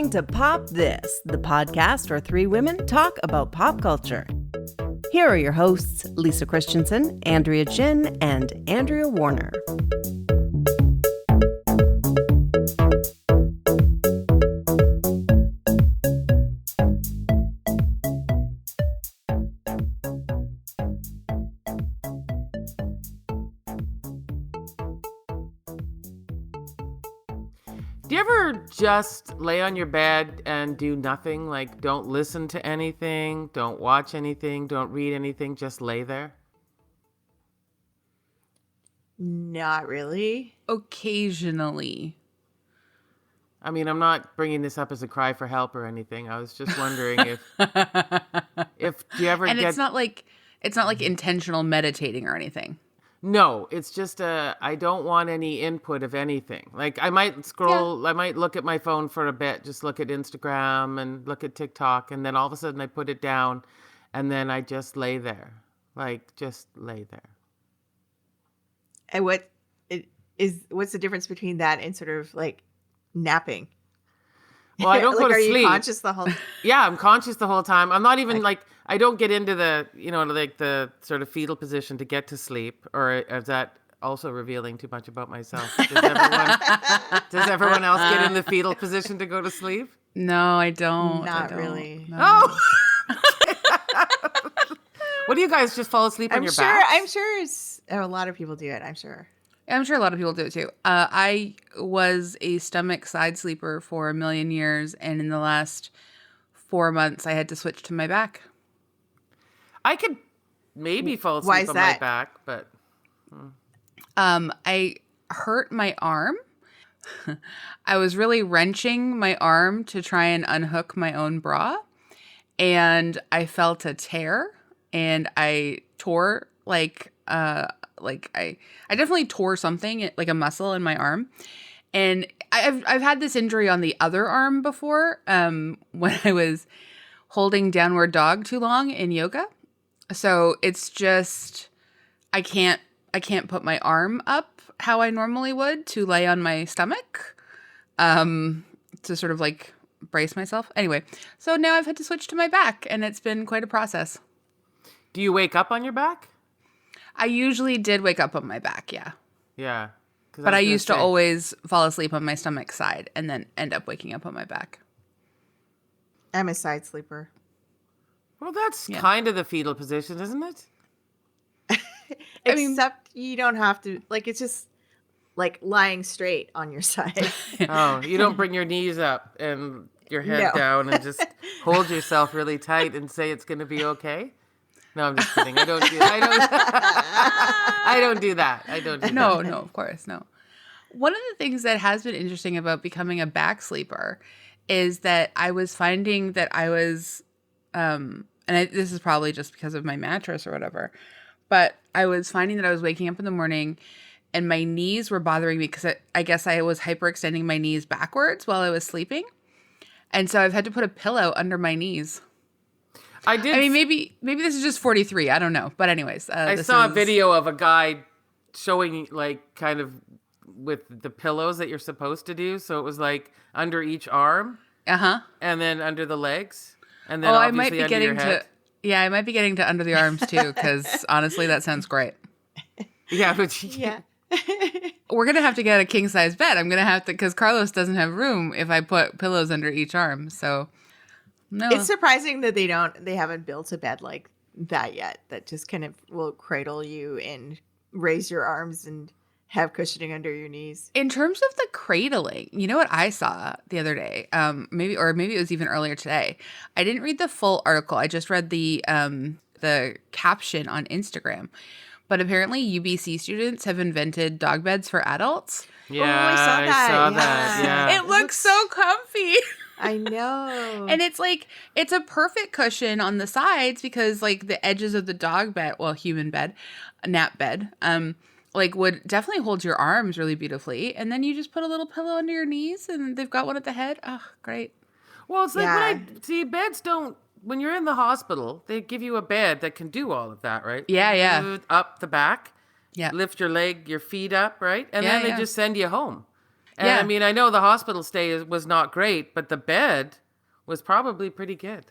listening to Pop This, the podcast where three women talk about pop culture. Here are your hosts, Lisa Christiansen, Andrea Gin, and Andrea Warner. Do you ever just lay on your bed and do nothing? Like, don't listen to anything, don't watch anything, don't read anything, just lay there? Not really. Occasionally. I mean, I'm not bringing this up as a cry for help or anything. I was just wondering if do you ever And get... it's not like intentional meditating or anything. No, it's just I don't want any input of anything. Like, I might scroll, I might look at my phone for a bit, just look at Instagram and look at TikTok, and then all of a sudden I put it down, and then I just lay there. Like, just lay there. And what's the difference between that and sort of like napping? Well, I don't like, go to are sleep. You conscious the whole? Yeah, I'm conscious the whole time. I'm not even like I don't get into the like the sort of fetal position to get to sleep, or is that also revealing too much about myself? Does everyone else get in the fetal position to go to sleep? No, I don't. Not really. No. Oh. What do you guys just fall asleep on your back? I'm sure a lot of people do it. I'm sure a lot of people do it too. I was a stomach side sleeper for a million years, and in the last 4 months, I had to switch to my back. I could maybe fall asleep on my back, but I hurt my arm. I was really wrenching my arm to try and unhook my own bra, and I felt a tear, and I tore I definitely tore something, like a muscle in my arm. And I've had this injury on the other arm before, when I was holding downward dog too long in yoga. So it's just I can't put my arm up how I normally would to lay on my stomach, to sort of like brace myself. Anyway, so now I've had to switch to my back, and it's been quite a process. do you wake up on your back? I usually did wake up on my back, yeah. Yeah. But I used to always fall asleep on my stomach side and then end up waking up on my back. I'm a side sleeper. Well, that's kind of the fetal position, isn't it? Except you don't have to, like, it's just like lying straight on your side. Oh, you don't bring your knees up and your head down and just hold yourself really tight and say it's going to be okay? No, I'm just kidding. I don't do that. I don't do that. No, of course, no. One of the things that has been interesting about becoming a back sleeper is that I was finding that I was, this is probably just because of my mattress or whatever, but I was finding that I was waking up in the morning and my knees were bothering me because I guess I was hyperextending my knees backwards while I was sleeping. And so I've had to put a pillow under my knees. I mean, maybe this is just 43. I don't know. But anyways. I saw a video of a guy showing, like, kind of with the pillows that you're supposed to do. So it was, like, under each arm. Uh-huh. And then under the legs. And then obviously I might be under getting your head. I might be getting to under the arms, too, because honestly, that sounds great. Yeah, but... Yeah. We're going to have to get a king-size bed. I'm going to have to, because Carlos doesn't have room if I put pillows under each arm, so... No. It's surprising that they haven't built a bed like that yet, that just kind of will cradle you and raise your arms and have cushioning under your knees. In terms of the cradling, you know what I saw the other day? Maybe it was even earlier today. I didn't read the full article. I just read the caption on Instagram. But apparently UBC students have invented dog beds for adults. Yeah, I saw that. Yeah. It looks so comfy. I know. And it's like, it's a perfect cushion on the sides because like the edges of the dog bed, well, human bed, nap bed, like would definitely hold your arms really beautifully. And then you just put a little pillow under your knees and they've got one at the head. Oh, great. Well, it's like beds don't, when you're in the hospital, they give you a bed that can do all of that, right? Yeah. Up the back. Yeah. Lift your feet up, right? And then they just send you home. And Yeah. I mean, I know the hospital stay was not great, but the bed was probably pretty good.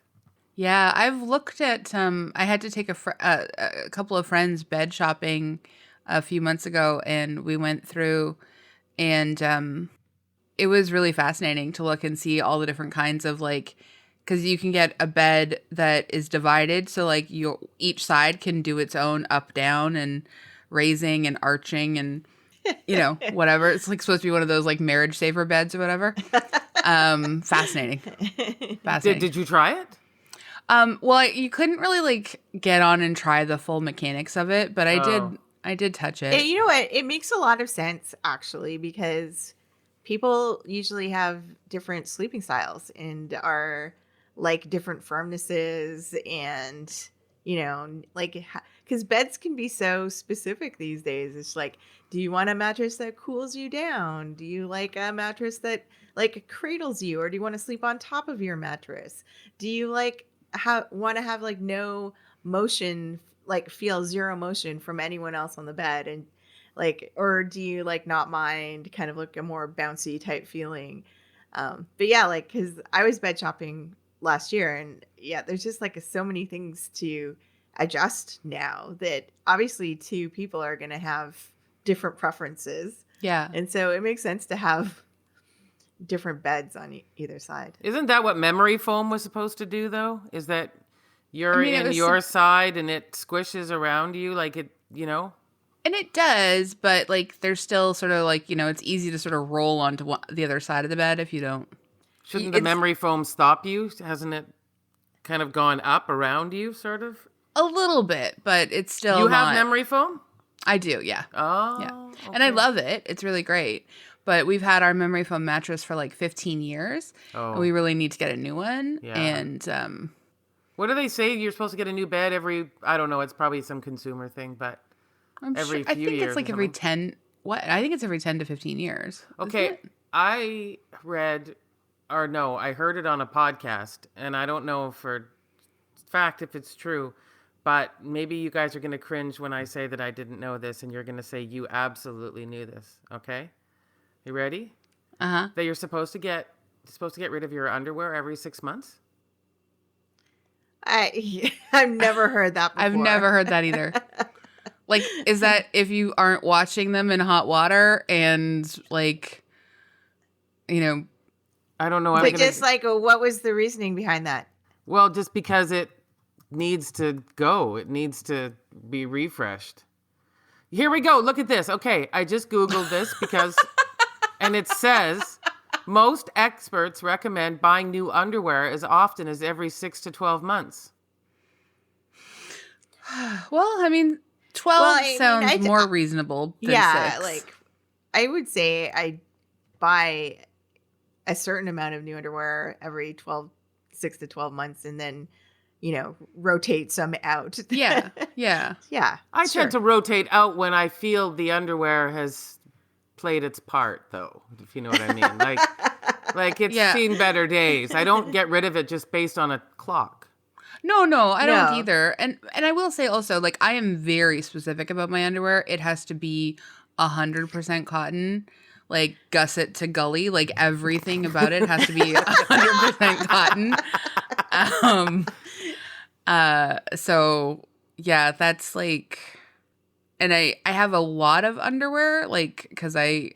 Yeah, I've looked at I had to take a couple of friends bed shopping a few months ago, and we went through, and it was really fascinating to look and see all the different kinds of like, because you can get a bed that is divided, so like each side can do its own up down and raising and arching and whatever. It's like supposed to be one of those like marriage saver beds or whatever. Fascinating. Did you try it? Well, you couldn't really like get on and try the full mechanics of it, but I did touch it. You know what? It makes a lot of sense actually, because people usually have different sleeping styles and are like different firmnesses, and like because beds can be so specific these days. It's like, do you want a mattress that cools you down? Do you like a mattress that cradles you, or do you want to sleep on top of your mattress? Do you want to have like no motion, like feel zero motion from anyone else on the bed, and or do you like not mind kind of like a more bouncy type feeling? But yeah, like because I was bed shopping last year, and yeah, there's just like so many things to adjust now that obviously two people are going to have different preferences. Yeah, and so it makes sense to have different beds on either side. Isn't that what memory foam was supposed to do, though? Is that you're in your side and it squishes around you like it, And it does, but like there's still sort of like, it's easy to sort of roll onto the other side of the bed if you don't. Shouldn't the memory foam stop you? Hasn't it kind of gone up around you, sort of? A little bit, but it's still You have memory foam? I do, yeah. Oh. Yeah. Okay. And I love it. It's really great. But we've had our memory foam mattress for like 15 years. Oh. And we really need to get a new one. Yeah. And what do they say? You're supposed to get a new bed every, I don't know, it's probably some consumer thing, but every few I think years it's like every 10, I think it's every 10 to 15 years. Okay. I heard it on a podcast, and I don't know for fact if it's true, but maybe you guys are going to cringe when I say that I didn't know this, and you're going to say you absolutely knew this. Okay. You ready? Uh-huh. That you're supposed to get rid of your underwear every 6 months? I've never heard that before. I've never heard that either. Like, is that if you aren't washing them in hot water and like, I don't know. What was the reasoning behind that? Well, just because it needs to go. It needs to be refreshed. Here we go. Look at this. Okay. I just Googled this because... And it says, most experts recommend buying new underwear as often as every 6 to 12 months. Well, I mean, 12 sounds more reasonable than 6. Like, I would say I buy a certain amount of new underwear every 6 to 12 months, and then, rotate some out. Yeah. Yeah. Yeah. I tend to rotate out when I feel the underwear has played its part, though, if you know what I mean. Like it's seen better days. I don't get rid of it just based on a clock. No, I don't either. And I will say also, like, I am very specific about my underwear. It has to be 100% cotton, like gusset to gully. Like everything about it has to be 100% cotton. So yeah, that's like. And I have a lot of underwear, like, because I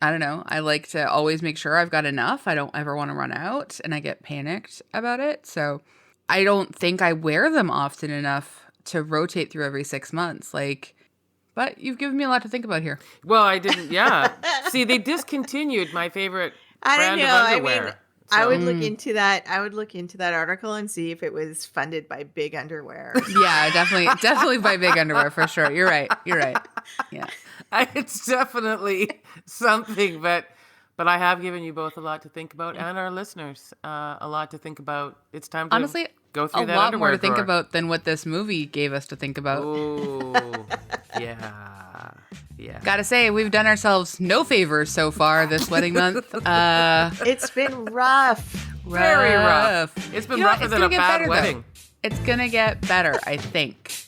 don't know. I like to always make sure I've got enough. I don't ever want to run out, and I get panicked about it. So I don't think I wear them often enough to rotate through every 6 months. Like, but you've given me a lot to think about here. Well, I didn't. Yeah. See, they discontinued my favorite brand of underwear. I mean, I would look into that. I would look into that article and see if it was funded by Big Underwear. Yeah, definitely by Big Underwear for sure. You're right. Yeah, it's definitely something, but I have given you both a lot to think about, and our listeners a lot to think about. It's time to honestly go through that a lot underwear more to think drawer. about than what this movie gave us to think about. Oh, yeah. Gotta say, we've done ourselves no favors so far this wedding month. It's been rough. Very rough. It's been rougher than a bad wedding. It's gonna get better, I think.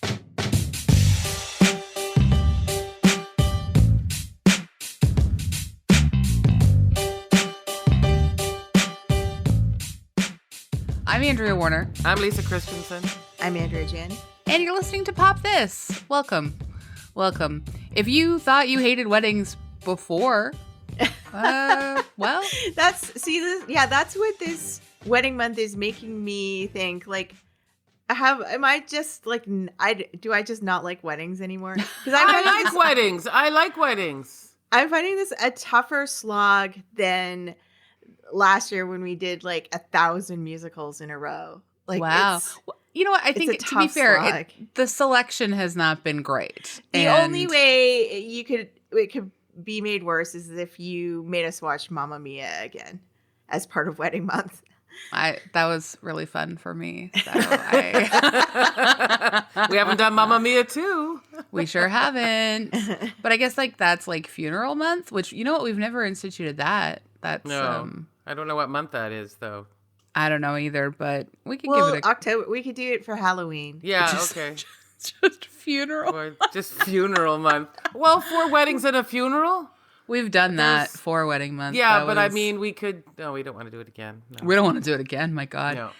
I'm Andrea Warner. I'm Lisa Christiansen. I'm Andrea Gin. And you're listening to Pop This. Welcome. Welcome. If you thought you hated weddings before, well. That's what this wedding month is making me think. Like, am I just like, do I just not like weddings anymore? Because I like weddings. I like weddings. I'm finding this a tougher slog than last year when we did like 1,000 musicals in a row. Like, wow. You know what? I think, to be fair, the selection has not been great. The only way it could be made worse is if you made us watch Mamma Mia again as part of wedding month. That was really fun for me. So we haven't done Mamma Mia 2. We sure haven't. But I guess like that's like funeral month, which, you know what? We've never instituted that. That's I don't know what month that is, though. I don't know either, but we could give it October. We could do it for Halloween. Yeah, okay. Just funeral. Or just funeral month. Well, 4 weddings and a funeral? We've done that for wedding month. Yeah, but I mean, we could. No, we don't want to do it again. No. We don't want to do it again. My God.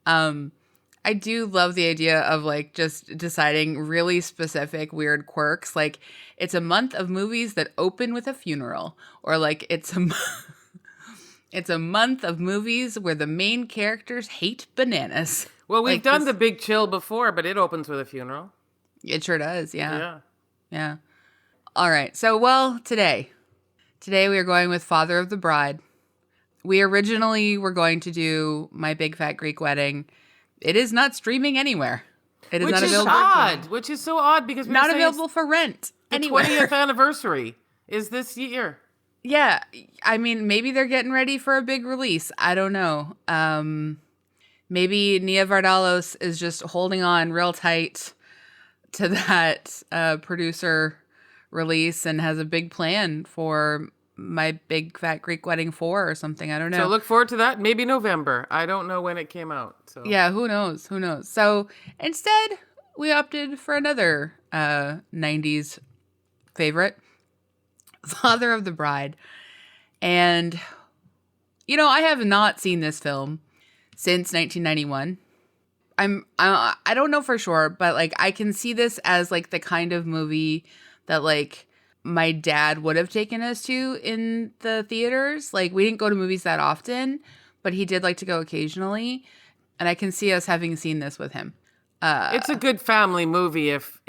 No. I do love the idea of like just deciding really specific weird quirks. Like it's a month of movies that open with a funeral, or like it's a month of movies where the main characters hate bananas. Well, we've done The Big Chill before, but it opens with a funeral. It sure does. Yeah. All right. So, today we are going with Father of the Bride. We originally were going to do My Big Fat Greek Wedding. It is not streaming anywhere. It is not available. Which is so odd because not available for rent anywhere. The 20th anniversary is this year. Yeah, I mean, maybe they're getting ready for a big release. I don't know. Maybe Nia Vardalos is just holding on real tight to that producer release and has a big plan for My Big Fat Greek Wedding 4 or something. I don't know. So look forward to that. Maybe November. I don't know when it came out. So yeah, who knows? Who knows? So instead, we opted for another 90s favorite, Father of the Bride. And, you know, I have not seen this film since 1991. I don't know for sure, but like I can see this as like the kind of movie that like my dad would have taken us to in the theaters. Like we didn't go to movies that often, but he did like to go occasionally. And I can see us having seen this with him. It's a good family movie if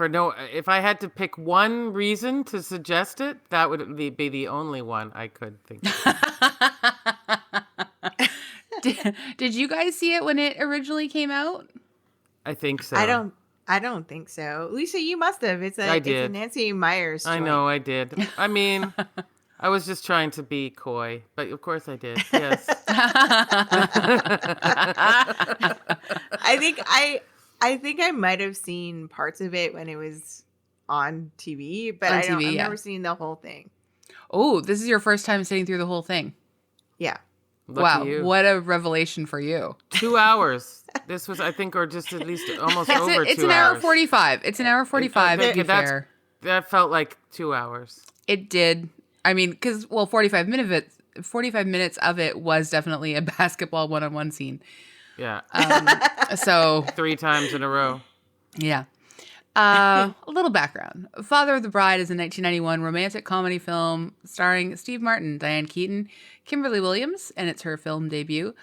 I had to pick one reason to suggest it, that would be the only one I could think of. Did you guys see it when it originally came out? I think so. I don't think so. Lisa, you must have. It's a Nancy Meyers joint. I know I did. I mean, I was just trying to be coy, but of course I did. Yes. I think I might have seen parts of it when it was on TV, but I've never seen the whole thing. Oh, this is your first time sitting through the whole thing. Yeah. Wow, what a revelation for you. 2 hours. This was, I think, or just at least almost over 2 hours. It's an hour 45. It's an hour 45, to be fair. That felt like 2 hours. It did. I mean, because, 45 minutes of it was definitely a basketball one-on-one scene. Yeah. So 3 times in a row. Yeah. A little background. Father of the Bride is a 1991 romantic comedy film starring Steve Martin, Diane Keaton, Kimberly Williams, and it's her film debut,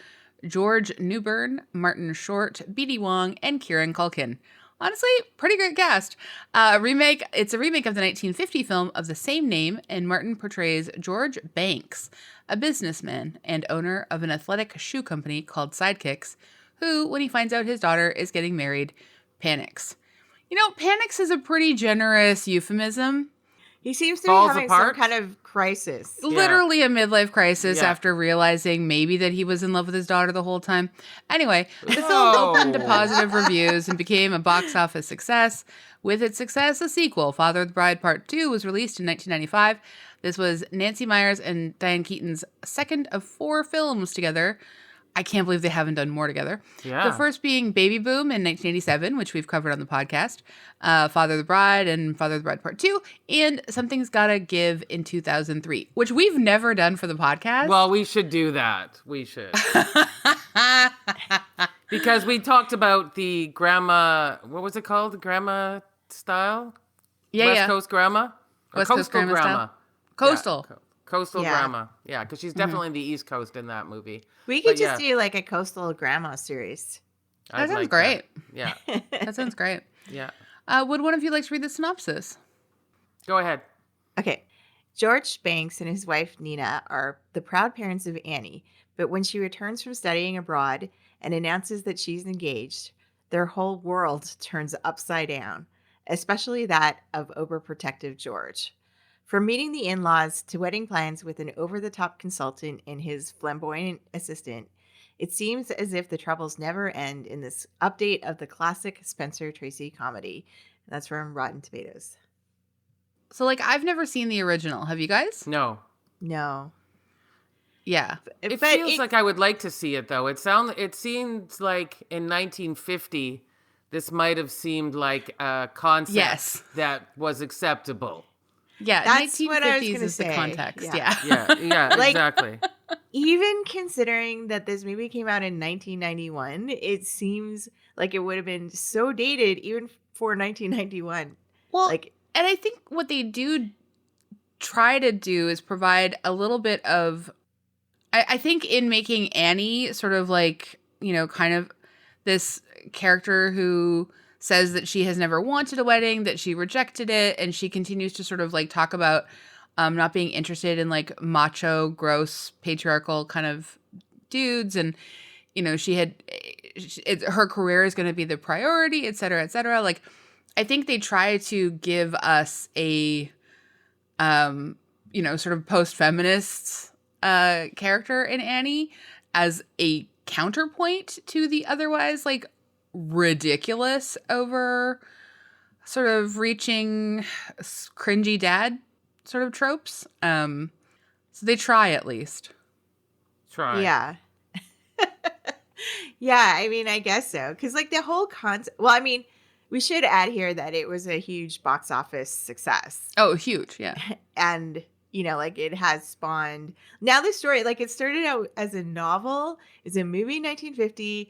George Newbern, Martin Short, B.D. Wong, and Kieran Culkin. Honestly, pretty great cast. It's a remake of the 1950 film of the same name, and Martin portrays George Banks, a businessman and owner of an athletic shoe company called Sidekicks, who, when he finds out his daughter is getting married, panics. You know, panics is a pretty generous euphemism. He seems to be having some kind of crisis. Literally a midlife crisis after realizing maybe that he was in love with his daughter the whole time. Anyway, the film opened to positive reviews and became a box office success. With its success, a sequel, Father of the Bride Part 2, was released in 1995. This was Nancy Meyers and Diane Keaton's second of 4 films together. I can't believe they haven't done more together. Yeah. The first being Baby Boom in 1987, which we've covered on the podcast, Father of the Bride and Father of the Bride Part 2, and Something's Gotta Give in 2003, which we've never done for the podcast. Well, we should do that. We should. Because we talked about the grandma, what was it called? Grandma style? Yeah, West yeah. Coast grandma? Or West Coast coastal grandma style? Coastal. Yeah, coastal Yeah. grandma. Yeah, because she's definitely the East Coast in that movie. We could But just yeah, do like a coastal grandma series. I'd That sounds like great. Yeah, That sounds great. yeah. Would one of you like to read the synopsis? Go ahead. Okay. George Banks and his wife Nina are the proud parents of Annie, but when she returns from studying abroad and announces that she's engaged, their whole world turns upside down, especially that of overprotective George. From meeting the in-laws to wedding plans with an over-the-top consultant and his flamboyant assistant, it seems as if the troubles never end in this update of the classic Spencer Tracy comedy. That's from Rotten Tomatoes. So, like, I've never seen the original. Have you guys? No. No. Yeah. It But feels like I would like to see it, though. It seems like in 1950, this might have seemed like a concept Yes. that was acceptable. Yeah, That's what I was 1950s gonna is the say. context. Yeah. Yeah. Yeah, Like- exactly. Even considering that this movie came out in 1991, it seems like it would have been so dated even for 1991. Well, Like, and I think what they do try to do is provide a little bit of, I think in making Annie sort of like, you know, kind of this character who says that she has never wanted a wedding, that she rejected it, and she continues to sort of like talk about not being interested in like macho, gross, patriarchal kind of dudes. And, you know, her career is going to be the priority, et cetera, et cetera. Like, I think they try to give us a, you know, sort of post-feminist character in Annie as a counterpoint to the otherwise like ridiculous over sort of reaching cringy dad sort of tropes. So they try at least. Try. yeah. Yeah, I mean, I guess so. Because, like, the whole concept. Well, I mean, we should add here that it was a huge box office success. Oh, huge. Yeah. And, you know, like, it has spawned. Now, the story, like, it started out as a novel, it's a movie in 1950,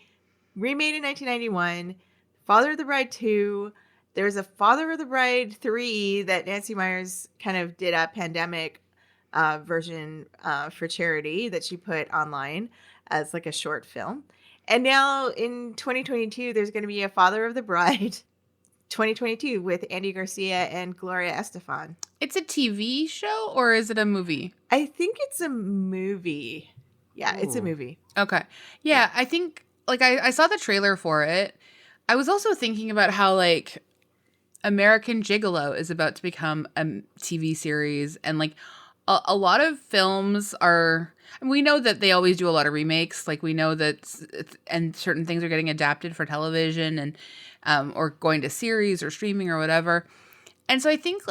remade in 1991, Father of the Bride 2. There's a Father of the Bride 3 that Nancy Meyers kind of did a pandemic version for charity that she put online as like a short film. And now in 2022, there's going to be a Father of the Bride 2022 with Andy Garcia and Gloria Estefan. It's a TV show or is it a movie? I think it's a movie. Yeah, it's a Ooh. movie. Okay. Yeah, I think like I saw the trailer for it. I was also thinking about how like American Gigolo is about to become a TV series, and like a lot of films are, and we know that they always do a lot of remakes. Like we know that, and certain things are getting adapted for television and or going to series or streaming or whatever. And so I think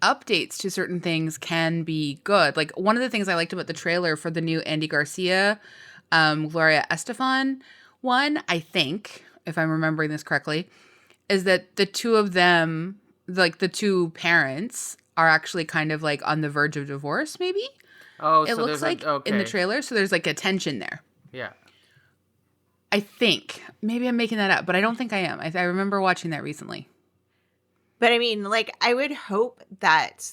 updates to certain things can be good. Like one of the things I liked about the trailer for the new Andy Garcia, Gloria Estefan one, I think, if I'm remembering this correctly, is that the two of them, like the two parents, are actually kind of like on the verge of divorce, maybe? Oh, It so looks there's like okay. in the trailer. So there's like a tension there. Yeah. I think. Maybe I'm making that up, but I don't think I am. I remember watching that recently. But I mean, like, I would hope that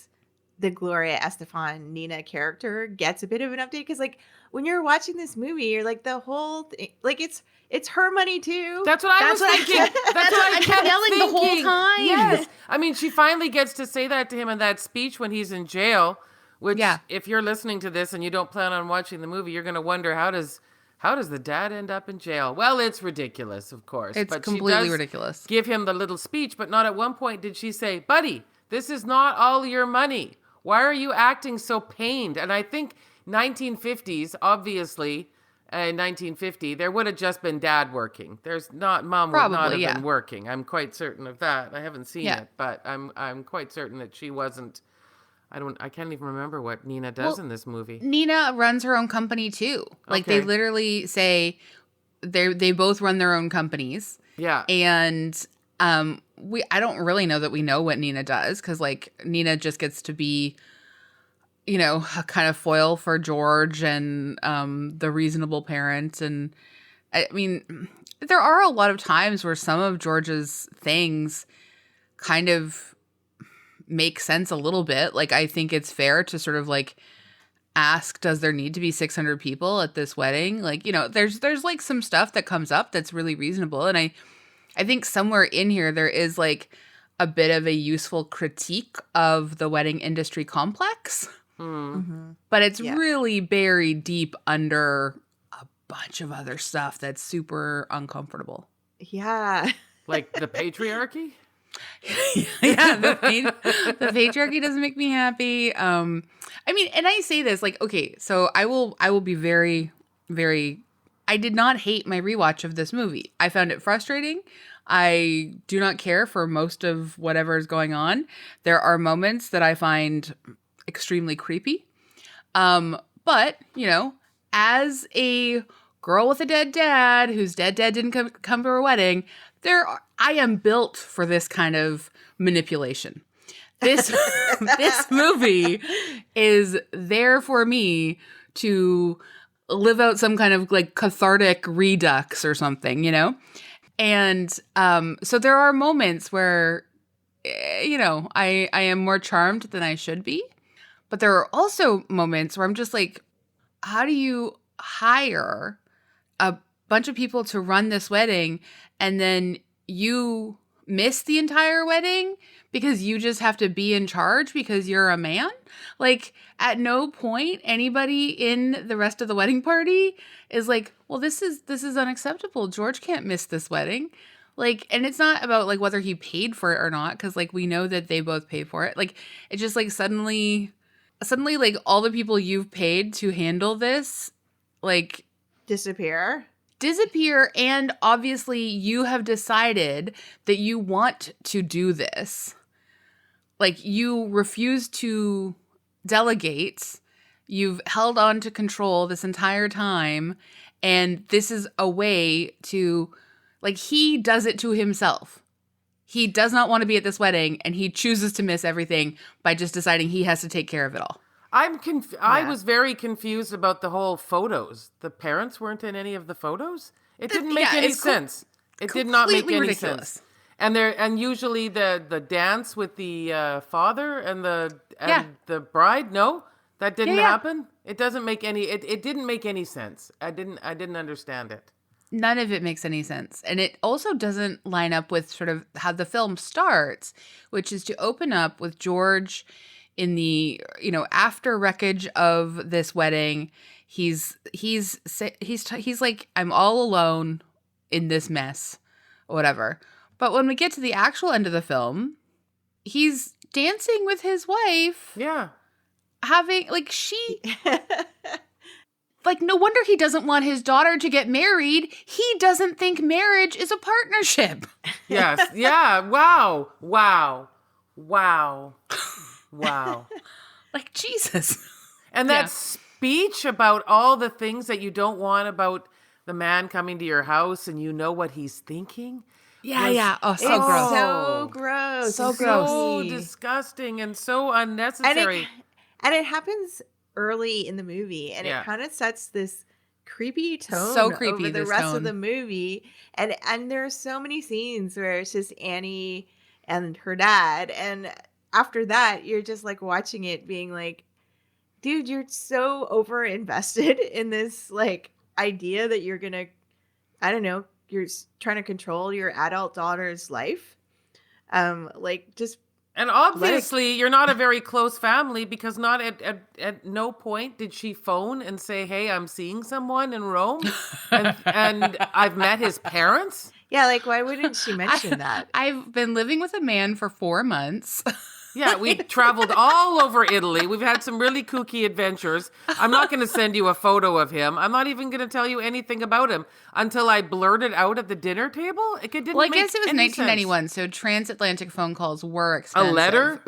the Gloria Estefan Nina character gets a bit of an update, because like when you're watching this movie, you're like the whole thing, like it's her money too. That's what I was thinking. That's what I kept yelling the whole thinking. time. Yes. I mean, she finally gets to say that to him in that speech when he's in jail, which Yeah. if you're listening to this and you don't plan on watching the movie, you're going to wonder how does the dad end up in jail? Well, it's ridiculous, of course. It's but she completely does ridiculous. give him the little speech, but not at one point did she say, "Buddy, this is not all your money. Why are you acting so pained?" And I think 1950s, obviously, in 1950, there would have just been dad working. Mom would not have Probably, yeah. been working. I'm quite certain of that. I haven't seen Yeah. it, but I'm quite certain that she wasn't I can't even remember what Nina does in this movie. Nina runs her own company too. Like they literally say they both run their own companies. Yeah. And I don't really know that we know what Nina does, because like Nina just gets to be, you know, a kind of foil for George and the reasonable parent. And I mean, there are a lot of times where some of George's things kind of make sense a little bit. Like, I think it's fair to sort of like ask, does there need to be 600 people at this wedding? Like, you know, there's like some stuff that comes up that's really reasonable. And I think somewhere in here there is like a bit of a useful critique of the wedding industry complex. But it's really buried deep under a bunch of other stuff that's super uncomfortable. Yeah. Like the patriarchy? Yeah, the patriarchy doesn't make me happy. I mean, and I say this like, okay, so I will be very, very. I did not hate my rewatch of this movie. I found it frustrating. I do not care for most of whatever is going on. There are moments that I find extremely creepy. But you know, as a girl with a dead dad whose dead dad didn't come to her wedding, I am built for this kind of manipulation. This movie is there for me to live out some kind of like cathartic redux or something, you know? And so there are moments where, you know, I am more charmed than I should be. But there are also moments where I'm just like, how do you hire a bunch of people to run this wedding and then you miss the entire wedding because you just have to be in charge because you're a man? Like, at no point anybody in the rest of the wedding party is like, well, this is unacceptable. George can't miss this wedding. Like, and it's not about like whether he paid for it or not, because like we know that they both paid for it. Like, it's just like suddenly like all the people you've paid to handle this like disappear, and obviously you have decided that you want to do this. Like, you refuse to delegate. You've held on to control this entire time, and this is a way to, like, he does it to himself. He does not want to be at this wedding, and he chooses to miss everything by just deciding he has to take care of it all. I was very confused about the whole photos. The parents weren't in any of the photos. It didn't make any sense. It did not make any ridiculous sense. And usually the dance with the father and the bride, no, that didn't happen. It doesn't make any. It didn't make any sense. I didn't understand it. None of it makes any sense. And it also doesn't line up with sort of how the film starts, which is to open up with George in the, you know, after wreckage of this wedding. He's like, I'm all alone in this mess, or whatever. But when we get to the actual end of the film, he's dancing with his wife. Yeah. Having, like, she... Like, no wonder he doesn't want his daughter to get married. He doesn't think marriage is a partnership. Yes. Yeah. Wow. Wow. Wow. Wow. Like, Jesus. And that speech about all the things that you don't want about the man coming to your house, and you know what he's thinking. Yeah. Oh, so gross. So gross. So gross. So disgusting and so unnecessary. And it happens early in the movie, and it kind of sets this creepy tone over the rest of the movie. And there are so many scenes where it's just Annie and her dad, and after that you're just like watching it being like, dude, you're so over invested in this like idea that you're gonna, I don't know, you're trying to control your adult daughter's life. Like, just. And obviously, you're not a very close family, because not at no point did she phone and say, hey, I'm seeing someone in Rome and I've met his parents. Yeah, like, why wouldn't she mention that? I've been living with a man for 4 months. Yeah, we traveled all over Italy. We've had some really kooky adventures. I'm not going to send you a photo of him. I'm not even going to tell you anything about him until I blurted out at the dinner table. It didn't Well, I make guess it was any 1991, sense. so transatlantic phone calls were A expensive. letter?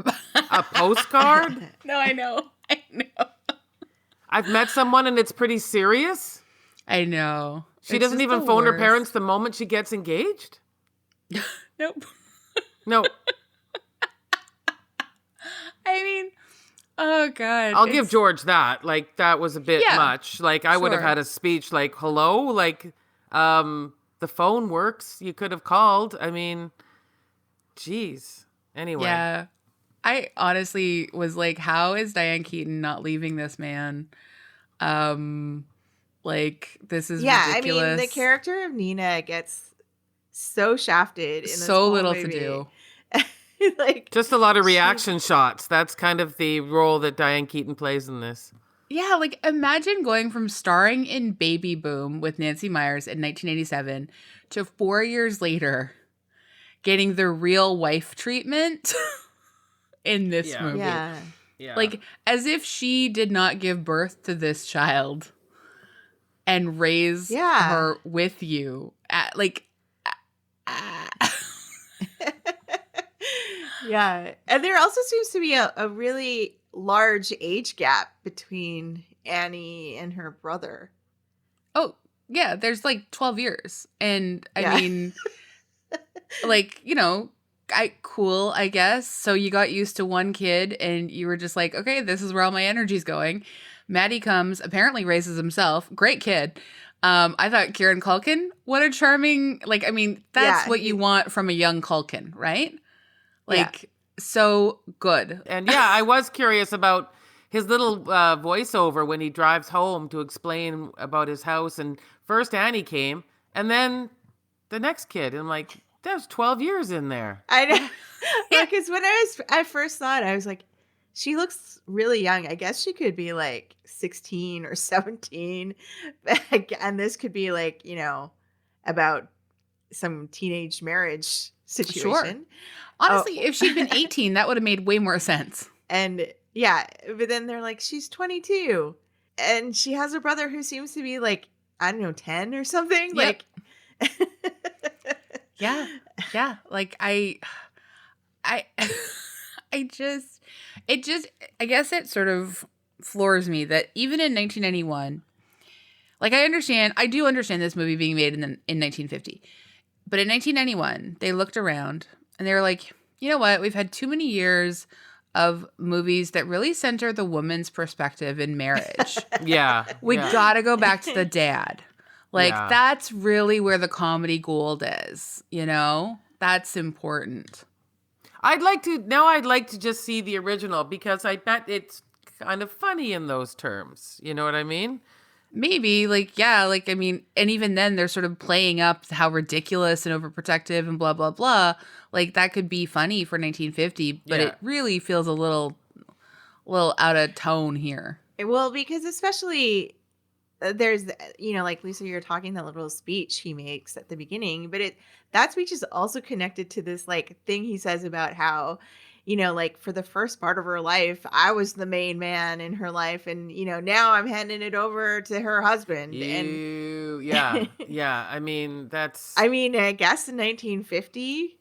A postcard? No, I know. I've met someone and it's pretty serious. I know. She It's doesn't just even the phone her worst. parents the moment she gets engaged? Nope. No. I mean, oh God. I'll give George that. Like, that was a bit Yeah, much. Like, I would have sure. had a speech like, hello? Like, the phone works. You could have called. I mean, geez. Anyway. Yeah. I honestly was like, how is Diane Keaton not leaving this man? Like, this is ridiculous. I mean, the character of Nina gets so shafted in this so whole little movie. to do. Like, Just a lot of reaction shots. That's kind of the role that Diane Keaton plays in this. Yeah, like imagine going from starring in Baby Boom with Nancy Meyers in 1987 to 4 years later getting the real wife treatment in this movie. yeah. Yeah. Like as if she did not give birth to this child and raise her with you. Yeah. And there also seems to be a really large age gap between Annie and her brother. Oh, yeah, there's like 12 years. And I Yeah. mean, like, you know, cool, I guess. So you got used to one kid and you were just like, okay, this is where all my energy's going. Maddie comes, apparently raises himself. Great kid. I thought Kieran Culkin, what a charming, like, I mean, that's what you want from a young Culkin, right? Like, so good. And yeah, I was curious about his little voiceover when he drives home to explain about his house. And first Annie came, and then the next kid. And I'm like, there's 12 years in there. I know. Because when I first saw it, I was like, she looks really young. I guess she could be like 16 or 17. And this could be like, you know, about some teenage marriage situation. Sure. Honestly, if she'd been 18, that would have made way more sense. And yeah, but then they're like, she's 22. And she has a brother who seems to be like, I don't know, 10 or something. Yep. Like, Yeah. Like I guess it sort of floors me that even in 1991, like I do understand this movie being made in 1950, but in 1991, they looked around and they were like, you know what? We've had too many years of movies that really center the woman's perspective in marriage. Yeah. We yeah. gotta go back to the dad. Like, Yeah. that's really where the comedy gold is, you know? That's important. I'd like to just see the original because I bet it's kind of funny in those terms. You know what I mean? Maybe, like, yeah, like, I mean, and even then they're sort of playing up how ridiculous and overprotective and blah, blah, blah. Like, that could be funny for 1950, but Yeah. it really feels a little out of tone here. well, because especially there's, you know, like Lisa, you're talking that little speech he makes at the beginning, but that speech is also connected to this like thing he says about how, you know, like for the first part of her life, I was the main man in her life. And, you know, now I'm handing it over to her husband. And Yeah. Yeah. I mean, I guess in 1950.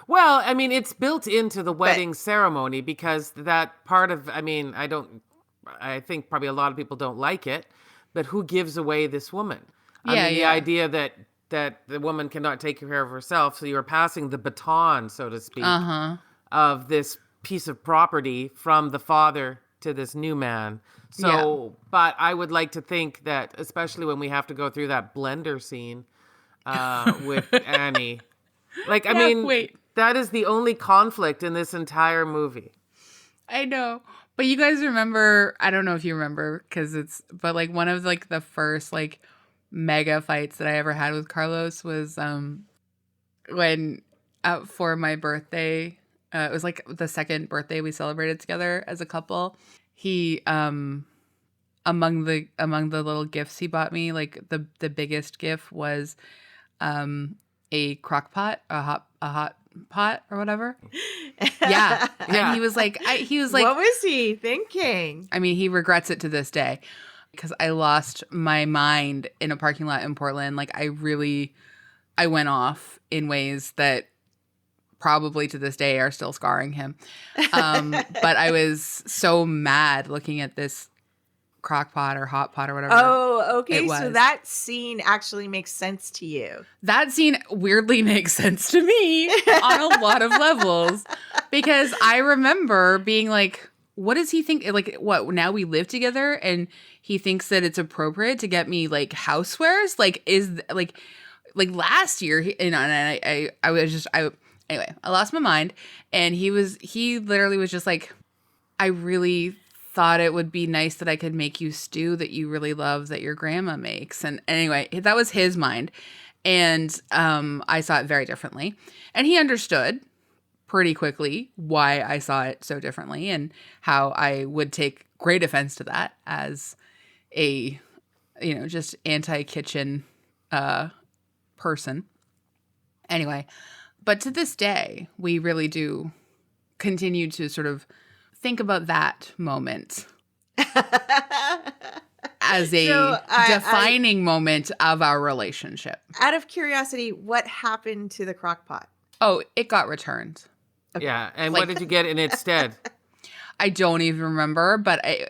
Well, I mean, it's built into the wedding ceremony because that part of, I mean, I think probably a lot of people don't like it, but who gives away this woman? The idea that the woman cannot take care of herself, so you're passing the baton, so to speak, of this piece of property from the father to this new man. So, but I would like to think that, especially when we have to go through that blender scene with Annie, like, I mean, that is the only conflict in this entire movie. I know. But you guys remember, I don't know if you remember, but like one of like the first like mega fights that I ever had with Carlos was when for my birthday, it was like the second birthday we celebrated together as a couple. He among the little gifts he bought me, like the biggest gift was a crock pot, a hot pot or whatever. Yeah. And he was like, what was he thinking? I mean, he regrets it to this day because I lost my mind in a parking lot in Portland. Like I went off in ways that probably to this day are still scarring him. But I was so mad looking at this crock pot or hot pot or whatever. Oh, okay. So that scene actually makes sense to you. That scene weirdly makes sense to me on a lot of levels because I remember being like, what does he think? Like, what, now we live together and he thinks that it's appropriate to get me like housewares? Like, is like last year, anyway, I lost my mind and he literally was just like, I really thought it would be nice that I could make you stew that you really love that your grandma makes. And anyway, that was his mind. And I saw it very differently. And he understood pretty quickly why I saw it so differently and how I would take great offense to that as a, just anti-kitchen person. Anyway, but to this day, we really do continue to sort of think about that moment as a defining moment of our relationship. Out of curiosity, what happened to the crock pot? Oh, it got returned. Okay. Yeah, and what did you get in its stead? I don't even remember, but I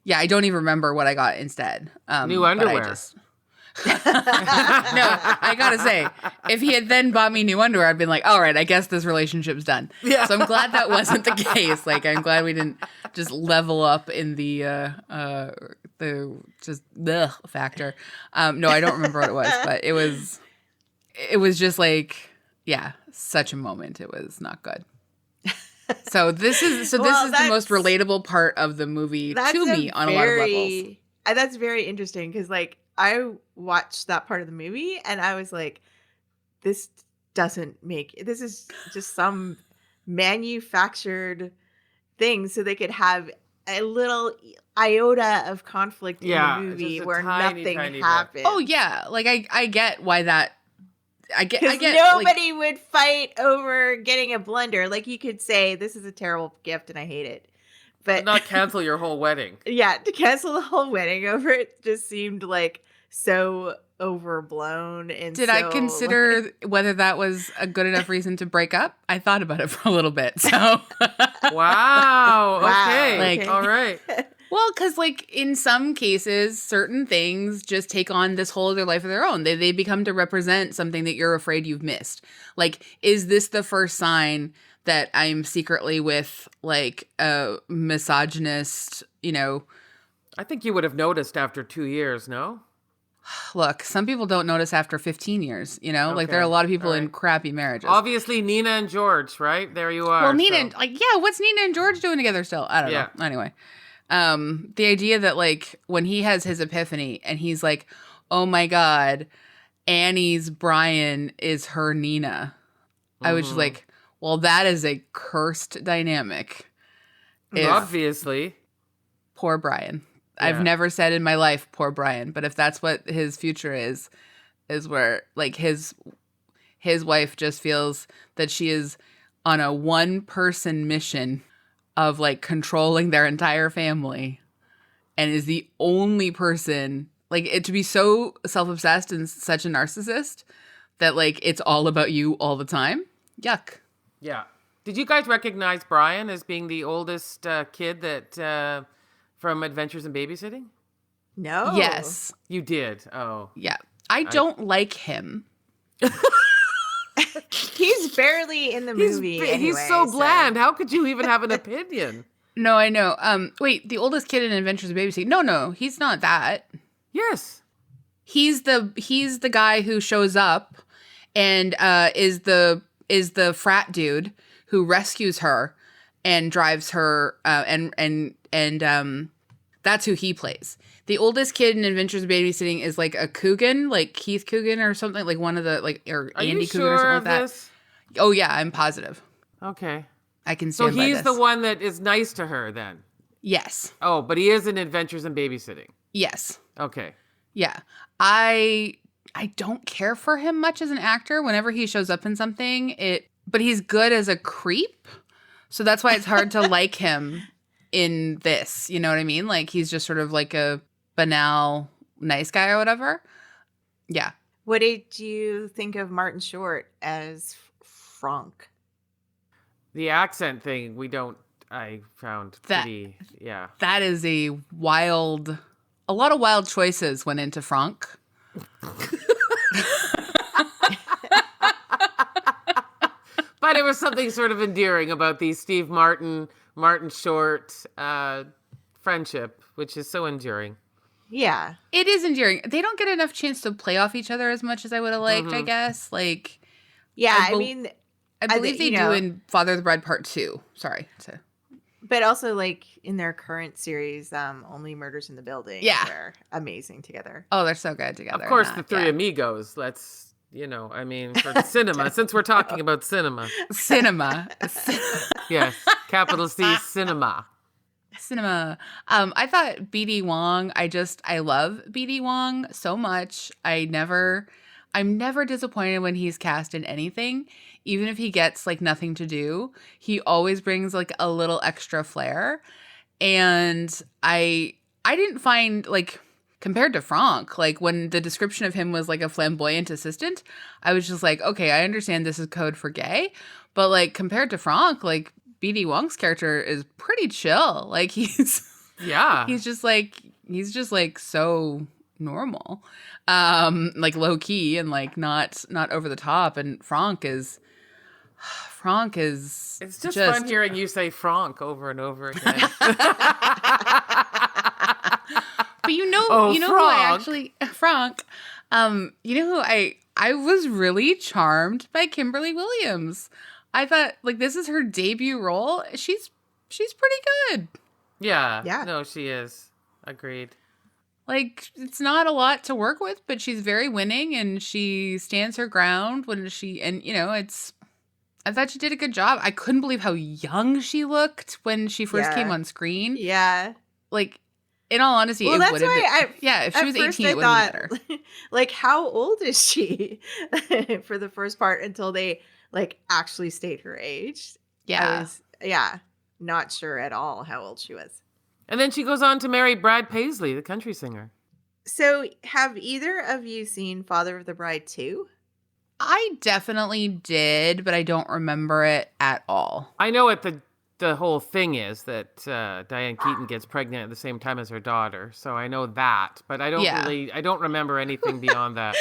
don't even remember what I got instead. New underwear. No, I gotta say, if he had then bought me new underwear, I'd been like, all right, I guess this relationship's done. Yeah. So I'm glad that wasn't the case. Like, I'm glad we didn't just level up in the factor. No, I don't remember what it was, but it was just like, yeah, such a moment. It was not good. So this is the most relatable part of the movie to me on a lot of levels. That's very interesting because like I watched that part of the movie and I was like, this is just some manufactured thing so they could have a little iota of conflict in the movie where nothing happened. Oh yeah, like I get why that. I get nobody would fight over getting a blender. Like you could say, this is a terrible gift and I hate it. But not cancel your whole wedding. Yeah, to cancel the whole wedding over it just seemed like so overblown. And did I consider whether that was a good enough reason to break up? I thought about it for a little bit. So wow. Okay. Like, all right. Well, because like in some cases, certain things just take on this whole other life of their own. They become to represent something that you're afraid you've missed. Like, is this the first sign that I'm secretly with like a misogynist, I think you would have noticed after 2 years, no? Look, some people don't notice after 15 years, Like there are a lot of people in crappy marriages. Obviously, Nina and George, right? There you are. Well, Nina, what's Nina and George doing together still? I don't know. Anyway, the idea that like when he has his epiphany and he's like, oh my God, Annie's Brian is her Nina. I was just like, well, that is a cursed dynamic. Obviously. Poor Brian. Yeah. I've never said in my life, poor Brian, but if that's what his future is where like his wife just feels that she is on a one-person mission of like controlling their entire family and is the only person, like it to be so self-obsessed and such a narcissist that like it's all about you all the time. Yuck. Yeah. Did you guys recognize Brian as being the oldest kid that from Adventures in Babysitting? No. Yes. You did. Oh. Yeah. I don't like him. He's barely in the movie. He's so bland. How could you even have an opinion? No, I know. Wait, the oldest kid in Adventures in Babysitting. No, he's not that. Yes. He's the guy who shows up and is the frat dude who rescues her and drives her and that's who he plays. The oldest kid in Adventures in Babysitting is like a Coogan, like Keith Coogan or something, like one of the like or Are Andy you Coogan sure or something of like this? that. Oh yeah, I'm positive. Okay. I can stand by So he's this. the one that is nice to her then. Yes. Oh, but he is in Adventures in Babysitting. Yes. Okay. Yeah. I don't care for him much as an actor. Whenever he shows up in something, but he's good as a creep. So that's why it's hard to like him in this. You know what I mean? Like, he's just sort of like a banal nice guy or whatever. Yeah. What did you think of Martin Short as Frank? The accent thing, I found pretty, yeah. That is a lot of wild choices went into Frank. But it was something sort of endearing about the Steve Martin Short friendship, which is so enduring. Yeah. It is endearing. They don't get enough chance to play off each other as much as I would have liked, I guess. Like, yeah, I believe they do in Father of the Bride Part 2. Sorry. But also, like, in their current series, Only Murders in the Building, they're amazing together. Oh, they're so good together. Of course, the Three Amigos. Let's, for cinema, since we're talking about cinema. Cinema. Yes, capital C, cinema. Cinema. I thought B.D. Wong, I love B.D. Wong so much. I'm never disappointed when he's cast in anything. Even if he gets like nothing to do, he always brings like a little extra flair. And I didn't find, like, compared to Frank, like when the description of him was like a flamboyant assistant, I was just like, okay, I understand this is code for gay. But like compared to Frank, like B.D. Wong's character is pretty chill. Like he's just like so normal, like low key and like not over the top. And Frank is. It's just fun hearing you say Frank over and over again. But you know Frank. who I actually Frank. You know who I was really charmed by Kimberly Williams. I thought, like, this is her debut role. She's pretty good. Yeah. No, she is. Agreed. Like, it's not a lot to work with, but she's very winning and she stands her ground I thought she did a good job. I couldn't believe how young she looked when she first came on screen. Yeah. Like, in all honesty, it would have been. If she was 18, it would have been better. Like, how old is she for the first part until they, like, actually state her age? Yeah. I was, not sure at all how old she was. And then she goes on to marry Brad Paisley, the country singer. So, have either of you seen Father of the Bride 2? I definitely did, but I don't remember it at all. I know what the whole thing is that Diane Keaton gets pregnant at the same time as her daughter. So I know that, but I don't remember anything beyond that.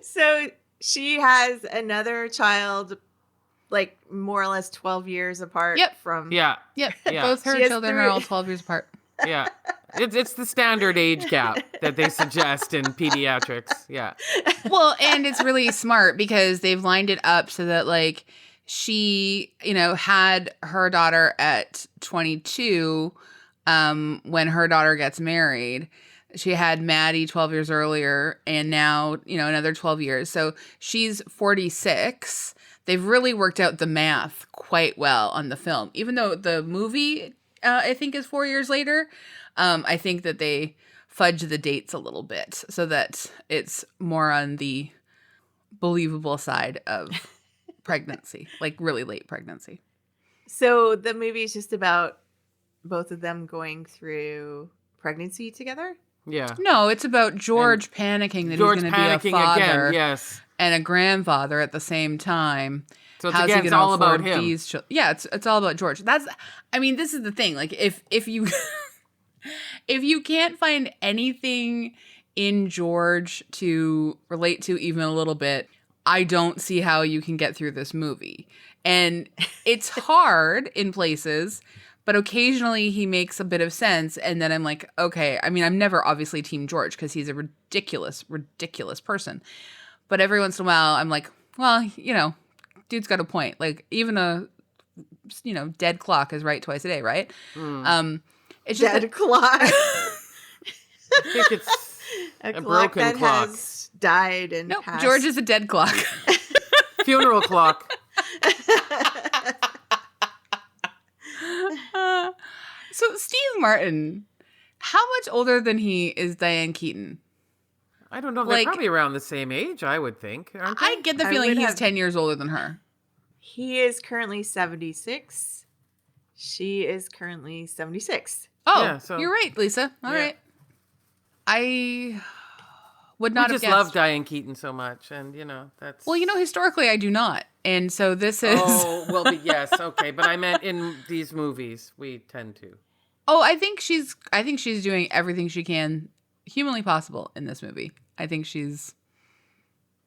So she has another child, like more or less 12 years apart from. Yeah. Yep. Yeah. Both her children are all 12 years apart. Yeah. It's the standard age gap that they suggest in pediatrics. Yeah. Well, and it's really smart because they've lined it up so that, like, she, had her daughter at 22 when her daughter gets married. She had Maddie 12 years earlier and now, another 12 years. So she's 46. They've really worked out the math quite well on the film. Even though the movie, I think, is 4 years later. I think that they fudge the dates a little bit so that it's more on the believable side of pregnancy, like really late pregnancy. So the movie is just about both of them going through pregnancy together? Yeah. No, it's about George panicking that he's going to be a father again, and a grandfather at the same time. So it's all about him. It's all about George. This is the thing. Like, if you if you can't find anything in George to relate to even a little bit, I don't see how you can get through this movie. And it's hard in places, but occasionally he makes a bit of sense. And then I'm like, okay, I'm never obviously Team George because he's a ridiculous, ridiculous person. But every once in a while, I'm like, well, dude's got a point. Like, even a, dead clock is right twice a day, right? It's just dead clock. I think it's a clock broken that clock. has died and nope, passed. George is a dead clock. Funeral clock. So Steve Martin, how much older than he is Diane Keaton? I don't know. They're Like, probably around the same age, I would think, aren't they? I get the I feeling would he's have- 10 years older than her. He is currently 76. She is currently 76. Oh, Yeah, so- you're right, Lisa. All Yeah. right. I would We not have just guessed. love Diane Keaton so much, and that's. Well, historically, I do not. And so this is... Oh, well, yes, okay, but I meant in these movies, we tend to. Oh, I think she's doing everything she can humanly possible in this movie. I think she's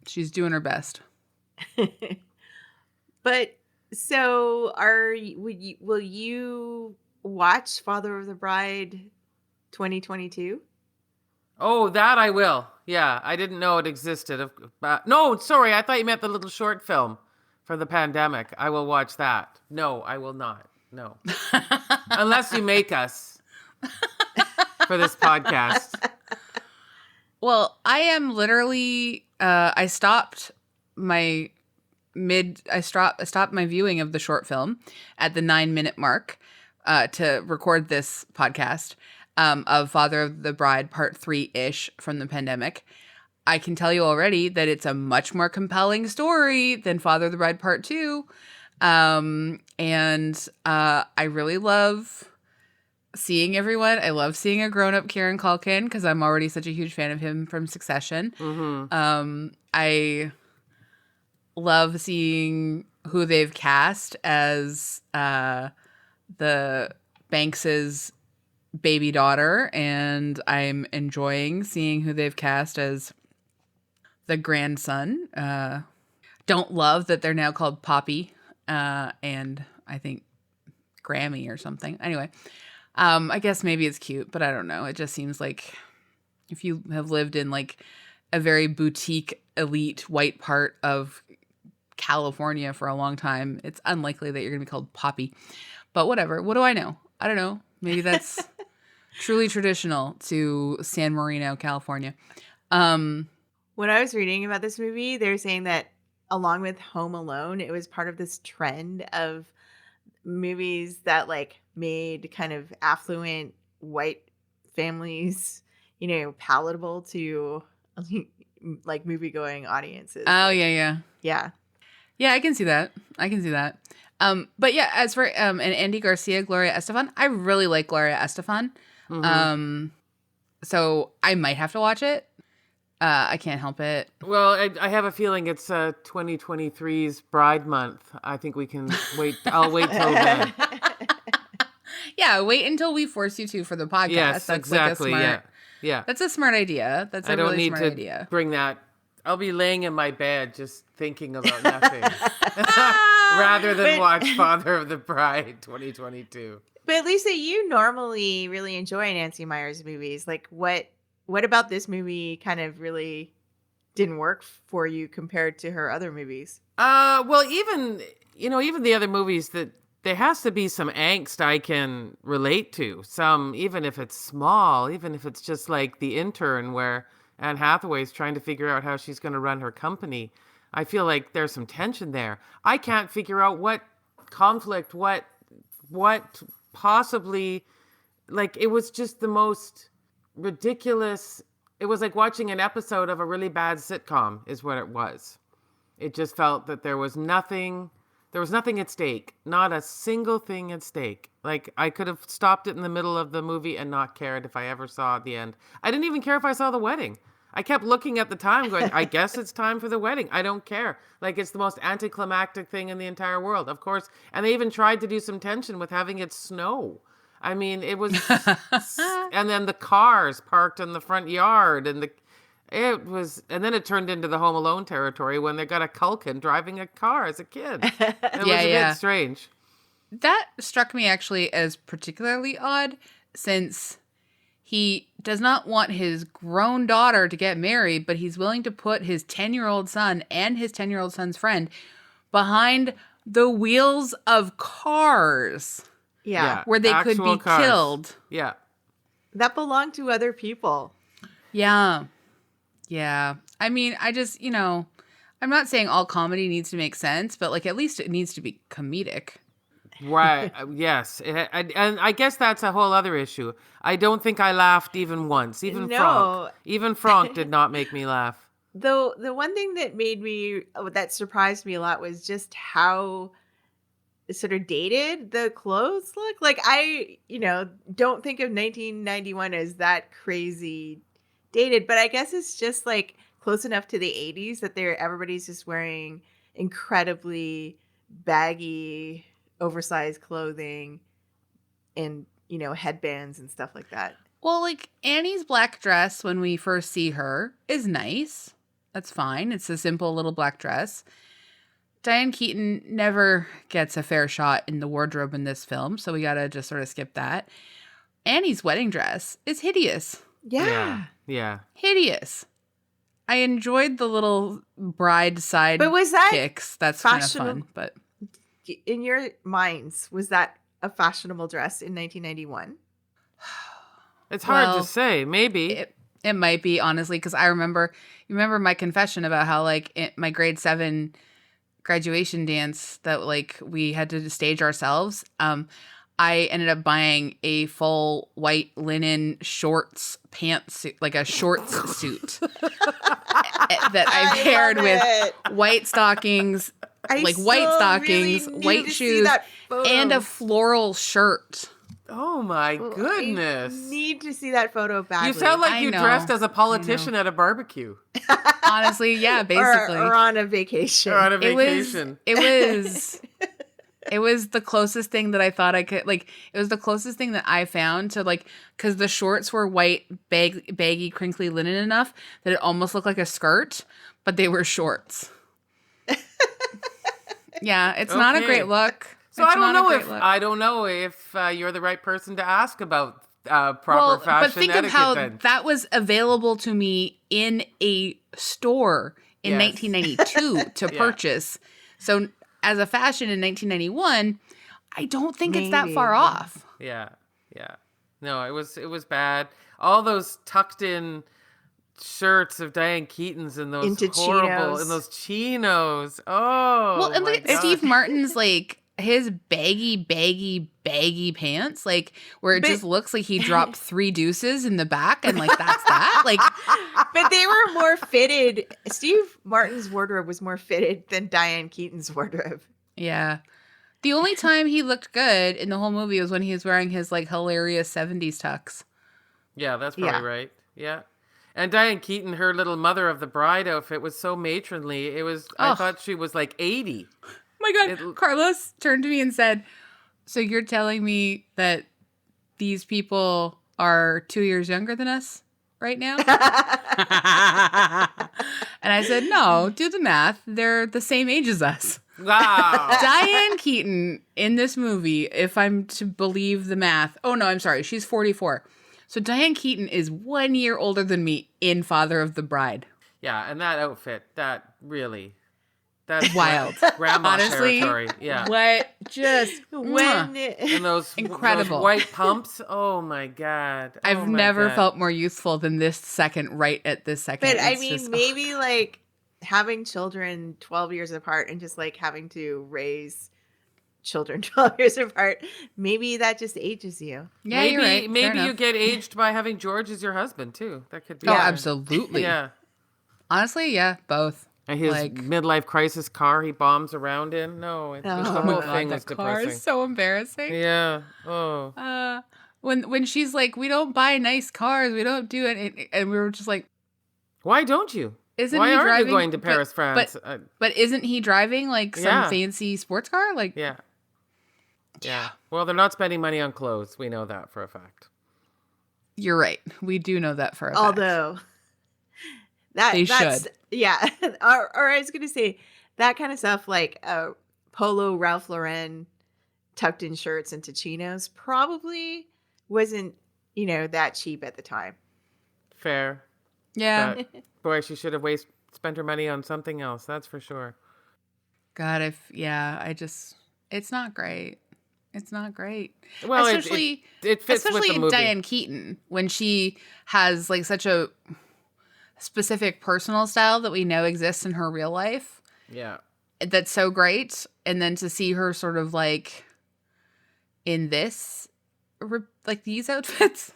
doing her best. But so will you watch Father of the Bride 2022? Oh, that I will. Yeah, I didn't know it existed. No, sorry, I thought you meant the little short film for the pandemic. I will watch that. No, I will not. No. Unless you make us for this podcast. Well, I am literally I stopped my viewing of the short film at the 9-minute mark to record this podcast of Father of the Bride Part 3-ish from the pandemic. I can tell you already that it's a much more compelling story than Father of the Bride Part 2. And I really love seeing everyone. I love seeing a grown-up Kieran Culkin because I'm already such a huge fan of him from Succession. Mm-hmm. I love seeing who they've cast as the Banks's baby daughter, and I'm enjoying seeing who they've cast as the grandson. Don't love that they're now called Poppy and I think Grammy or something. Anyway, I guess maybe it's cute, but I don't know. It just seems like if you have lived in like a very boutique, elite white part of California for a long time, it's unlikely that you're going to be called Poppy. But whatever. What do I know? I don't know. Maybe that's truly traditional to San Marino, California. When I was reading about this movie, they're saying that along with Home Alone, it was part of this trend of movies that like made kind of affluent white families, palatable to like movie-going audiences. Oh, yeah. Yeah. Yeah, I can see that. But yeah, as for and Andy Garcia, Gloria Estefan, I really like Gloria Estefan. Mm-hmm. So I might have to watch it. I can't help it. Well, I have a feeling it's 2023's Bride Month. I think we can wait. I'll wait till then. Yeah, wait until we force you to for the podcast. Yes, That's exactly. Like a smart, yeah. That's a smart idea. That's a I don't really need smart to idea. bring that. I'll be laying in my bed just thinking about nothing rather than watch Father of the Bride 2022. But Lisa, you normally really enjoy Nancy Meyers movies. Like what about this movie kind of really didn't work for you compared to her other movies? Well, even the other movies, that there has to be some angst I can relate to. Some, even if it's small, even if it's just like The Intern, where Anne Hathaway's trying to figure out how she's going to run her company. I feel like there's some tension there. I can't figure out what conflict, what possibly, like, it was just the most ridiculous. It was like watching an episode of a really bad sitcom is what it was. It just felt that there was nothing at stake. Not a single thing at stake. Like, I could have stopped it in the middle of the movie and not cared if I ever saw the end. I didn't even care if I saw the wedding. I kept looking at the time going, I guess it's time for the wedding. I don't care. Like, it's the most anticlimactic thing in the entire world, of course. And they even tried to do some tension with having it snow. I mean, it was, and then the cars parked in the front yard, and then it turned into the Home Alone territory when they got a Culkin driving a car as a kid. It was a bit strange. That struck me actually as particularly odd, since he does not want his grown daughter to get married, but he's willing to put his 10-year-old son and his 10-year-old son's friend behind the wheels of cars. Yeah. Where they could be cars. killed. Yeah. That belonged to other people. Yeah. Yeah. I mean, I just, I'm not saying all comedy needs to make sense, but like at least it needs to be comedic. Right. Yes. And I guess that's a whole other issue. I don't think I laughed even once. Even No. Franck did not make me laugh. Though the one thing that surprised me a lot was just how sort of dated the clothes look. Like I, don't think of 1991 as that crazy dated, but I guess it's just like close enough to the 80s that everybody's just wearing incredibly baggy, oversized clothing and, headbands and stuff like that. Well, like Annie's black dress when we first see her is nice. That's fine. It's a simple little black dress. Diane Keaton never gets a fair shot in the wardrobe in this film, so we gotta just sort of skip that. Annie's wedding dress is hideous. Yeah. Hideous. I enjoyed the little bride side But was that kicks. That's kind of fun. But in your minds, was that a fashionable dress in 1991? It's hard to say. Maybe. It might be, honestly, because you remember my confession about how, like, my grade 7 graduation dance that, like, we had to stage ourselves. I ended up buying a full white linen shorts pantsuit, like a shorts suit that I paired with white stockings, white shoes, and a floral shirt. Oh my goodness. I need to see that photo badly. You sound like you dressed as a politician at a barbecue. Honestly, yeah, basically. Or on a vacation. It was the closest thing that I thought I could, like, it was the closest thing that I found to, like, because the shorts were white, baggy, crinkly linen enough that it almost looked like a skirt, but they were shorts. Yeah, it's not a great look. So I don't know if you're the right person to ask about proper fashion but think etiquette of how then. that was available to me in a store in 1992 to purchase. So as a fashion in 1991, I don't think it's that far off. Yeah. No, it was bad. All those tucked in shirts of Diane Keaton's and those horrible and those chinos. Oh, well, and look at Steve Martin's, like, his baggy pants, like, where it just looks like he dropped 3 deuces in the back and, like, that's that. Like, but they were more fitted. Steve Martin's wardrobe was more fitted than Diane Keaton's wardrobe. Yeah. The only time he looked good in the whole movie was when he was wearing his, like, hilarious 70s tux. Yeah, that's probably right. Yeah. And Diane Keaton, her little mother of the bride outfit was so matronly. I thought she was like 80. Oh my God. Carlos turned to me and said, "So you're telling me that these people are 2 years younger than us right now?" And I said, "No, do the math. They're the same age as us." Wow. Diane Keaton in this movie, if I'm to believe the math. Oh, no, I'm sorry. She's 44. So Diane Keaton is 1 year older than me in Father of the Bride. Yeah, and that outfit, that's wild. Grandma Honestly, territory. Yeah. What just and those incredible white pumps. Oh my God. I've never felt more youthful than this second, right at this second. But I mean, maybe like having children 12 years apart and just like having to raise children 12 years apart, maybe that just ages you. Yeah, you're right. Maybe you get aged by having George as your husband too. That could be. Oh, absolutely. Yeah. Honestly, yeah, both. And his midlife crisis car he bombs around in. No, the whole thing is depressing. Car is so embarrassing. Yeah. Oh. When she's like, "We don't buy nice cars. We don't do it," and we were just like, "Why don't you? Why aren't you going to Paris, France?" But isn't he driving like some fancy sports car? Like, yeah. Well, they're not spending money on clothes. We know that for a fact. You're right. We do know that for a fact. Although they should. Yeah. or I was going to say that kind of stuff like Polo Ralph Lauren tucked in shirts into chinos probably wasn't, that cheap at the time. Fair. Yeah. But, boy, she should have spent her money on something else. That's for sure. God, it's not great. It's not great. Well, especially it fits with the movie. Diane Keaton, when she has like such a specific personal style that we know exists in her real life. Yeah. That's so great. And then to see her sort of like in this, like these outfits.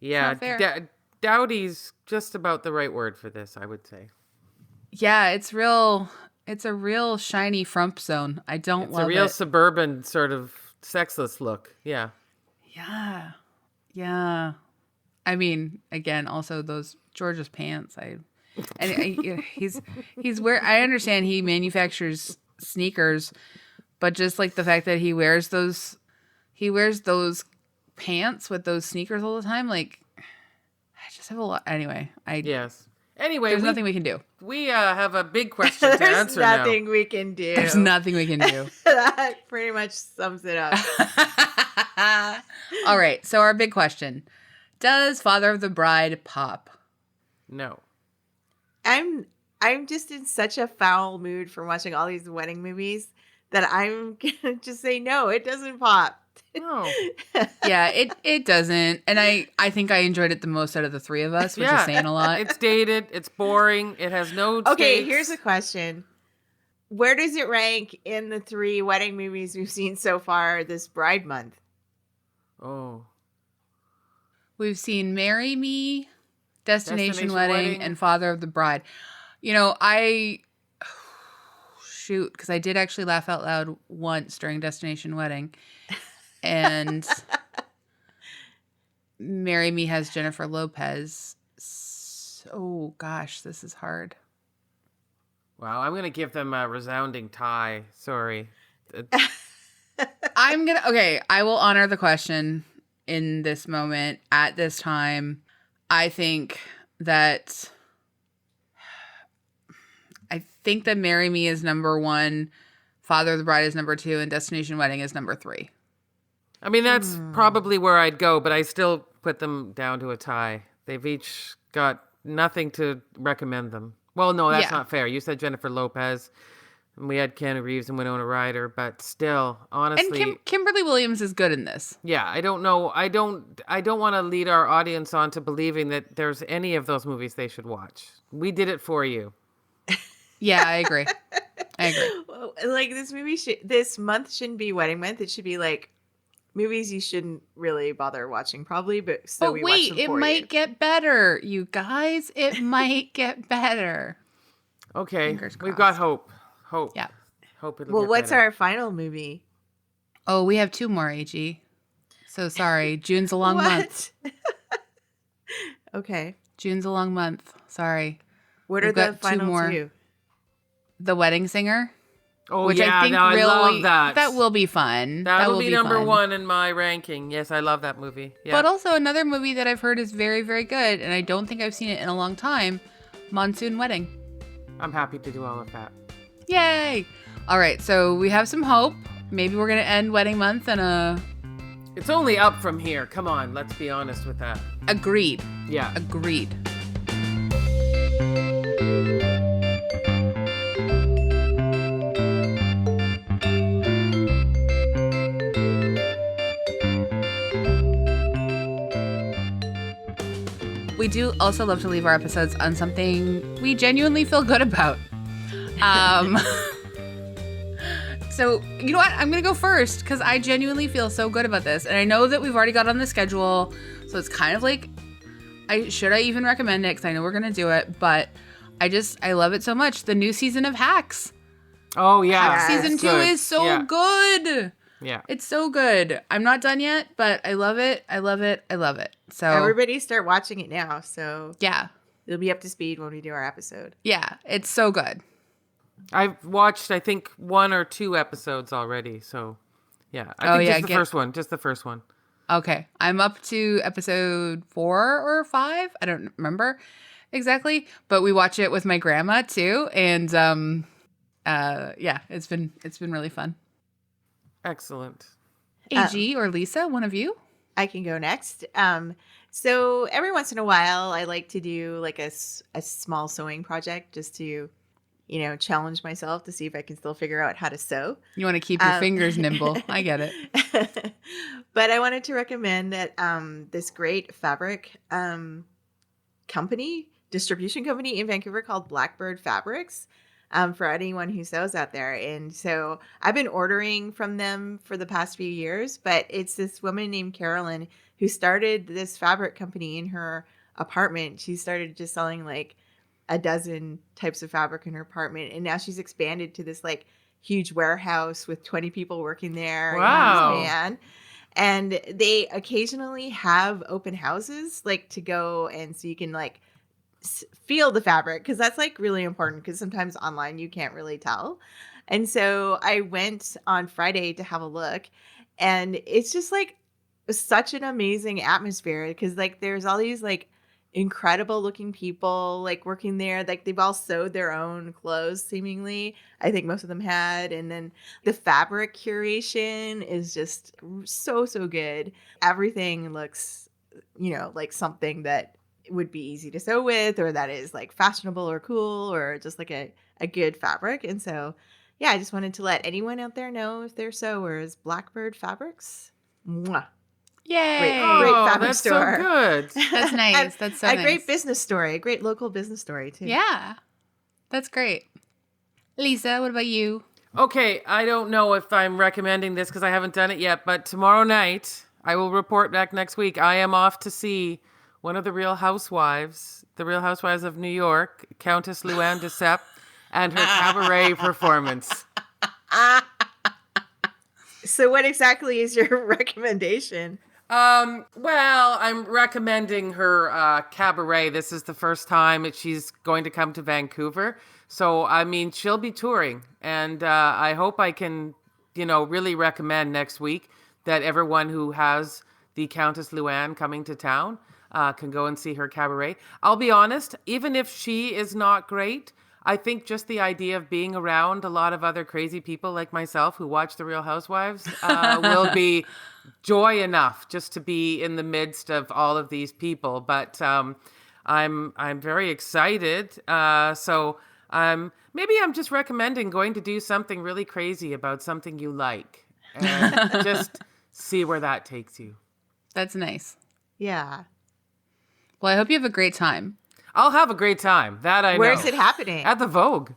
Yeah, Not fair. dowdy's just about the right word for this, I would say. Yeah, it's a real shiny frump zone. I don't It's love a real it. suburban sort of sexless look. Yeah. Yeah. Yeah. I mean, again, also those George's pants. He's where I understand he manufactures sneakers, but just like the fact that he wears those pants with those sneakers all the time, like I just have a lot. Anyway, Yes. Anyway, there's nothing we can do. We have a big question to There's answer now. nothing we can do. There's nothing we can do. That pretty much sums it up. All right. So our big question: does Father of the Bride pop? No. I'm just in such a foul mood from watching all these wedding movies that I'm gonna just say no, it doesn't pop. No. Yeah, it doesn't. And I think I enjoyed it the most out of the three of us, which is saying a lot. It's dated. It's boring. It has no Okay, stakes. here's a question. Where does it rank in the 3 wedding movies we've seen so far this Bride Month? Oh. We've seen Marry Me, Destination Destination Wedding, Wedding. and Father of the Bride. Shoot, because I did actually laugh out loud once during Destination Wedding. And Marry Me has Jennifer Lopez. Oh, gosh, this is hard. Wow, I'm going to give them a resounding tie. Sorry. I will honor the question in this moment at this time. I think that Marry Me is number 1, Father of the Bride is number 2, and Destination Wedding is number 3. I mean, that's probably where I'd go, but I still put them down to a tie. They've each got nothing to recommend them. Well, no, that's not fair. You said Jennifer Lopez, and we had Keanu Reeves and Winona Ryder, but still, honestly, And Kimberly Williams is good in this. yeah, I don't know. I don't want to lead our audience on to believing that there's any of those movies they should watch. We did it for you. Yeah, I agree. Like this month shouldn't be wedding month. It should be like movies you shouldn't really bother watching, probably. But we watch them it for might you. get better, you guys. It might get better. Okay, Fingers we've crossed. got hope. Hope. Yeah. Hope it'll Well, get what's better. our final movie? Oh, we have 2 more, AG. So sorry. June's a long month. Okay. June's a long month. Sorry. What We've are the got 2 final more. 2? The Wedding Singer. Oh, Which yeah, I think no, I really love that. that will be fun. That will be number fun. 1 in my ranking. Yes, I love that movie. Yeah. But also another movie that I've heard is very, very good, and I don't think I've seen it in a long time, Monsoon Wedding. I'm happy to do all of that. Yay! All right, so we have some hope. Maybe we're going to end Wedding Month and It's only up from here. Come on, let's be honest with that. agreed. Yeah. Agreed. We do also love to leave our episodes on something we genuinely feel good about. So, you know what? I'm going to go first because I genuinely feel so good about this. And I know that we've already got on the schedule. So it's kind of like, should I even recommend it? Because I know we're going to do it. But I love it so much. The new season of Hacks. Oh, yeah. Hacks Season it's 2 good. is so Yeah. good. Yeah. It's so good. I'm not done yet, but I love it. I love it. I love it. So Everybody start watching it now, so yeah. you'll be up to speed when we do our episode. Yeah. It's so good. I've watched, I think, 1 or 2 episodes already. So, yeah. I think just the first one. Just the first one. Okay. I'm up to episode 4 or 5. I don't remember exactly, but we watch it with my grandma too. And yeah, it's been really fun. Excellent. AG or Lisa, one of you? I can go next. So every once in a while, I like to do like a small sewing project just to, challenge myself to see if I can still figure out how to sew. You want to keep your fingers nimble. I get it. But I wanted to recommend that this great fabric distribution company in Vancouver called Blackbird Fabrics. for anyone who sews out there. And so I've been ordering from them for the past few years, but it's this woman named Carolyn who started this fabric company in her apartment. She started just selling like a dozen types of fabric in her apartment. And now she's expanded to this like huge warehouse with 20 people working there. Wow. In this van. And they occasionally have open houses like to go, and so you can like feel the fabric, because that's like really important, because sometimes online you can't really tell. And so I went on Friday to have a look, and it's just like such an amazing atmosphere, because like there's all these like incredible looking people like working there. Like they've all sewed their own clothes seemingly. I think most of them had. And then the fabric curation is just so good. Everything looks, like something that would be easy to sew with, or that is like fashionable or cool, or just like a good fabric. And so I just wanted to let anyone out there know, if they're sewers, Blackbird Fabrics. Mwah. Yay! Great fabric that's store. so good. That's nice. That's so nice. A great business story, a great local business story too. Yeah, that's great. Lisa, what about you? Okay, I don't know if I'm recommending this because I haven't done it yet, but tomorrow night, I will report back next week. I am off to see one of the Real Housewives of New York, Countess Luann de Sep, and her cabaret performance. So what exactly is your recommendation? Well, I'm recommending her cabaret. This is the first time that she's going to come to Vancouver. So, I mean, she'll be touring. And I hope I can, really recommend next week that everyone who has the Countess Luann coming to town can go and see her cabaret. I'll be honest, even if she is not great, I think just the idea of being around a lot of other crazy people like myself who watch The Real Housewives will be joy enough just to be in the midst of all of these people. But I'm very excited. So maybe I'm just recommending going to do something really crazy about something you like, and just see where that takes you. That's nice. Yeah. Well, I hope you have a great time. I'll have a great time. That I know. Where's it happening? At the Vogue.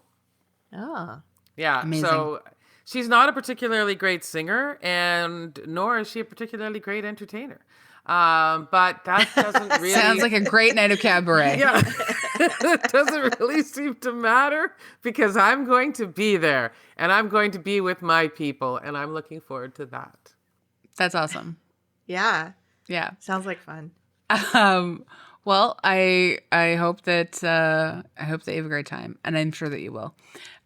Oh. Yeah. Amazing. So she's not a particularly great singer, and nor is she a particularly great entertainer. But that doesn't really... Sounds like a great night of cabaret. Yeah. It doesn't really seem to matter, because I'm going to be there, and I'm going to be with my people, and I'm looking forward to that. That's awesome. Yeah. Yeah. Sounds like fun. Well, I hope that you have a great time, and I'm sure that you will.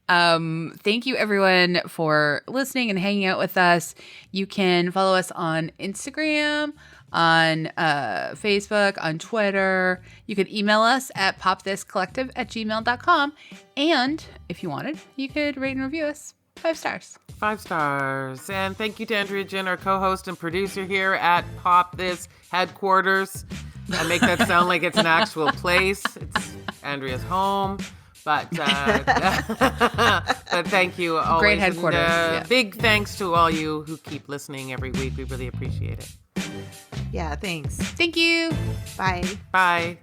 Thank you everyone for listening and hanging out with us. You can follow us on Instagram, on Facebook, on Twitter. You could email us at popthiscollective@gmail.com. And if you wanted, you could rate and review us 5 stars. 5 stars. And thank you to Andrea Gin, our co-host and producer here at Pop This Headquarters. I make that sound like it's an actual place. It's Andrea's home. But but thank you always. Great headquarters. And, yeah. Big thanks to all you who keep listening every week. We really appreciate it. Yeah, thanks. Thank you. Bye. Bye.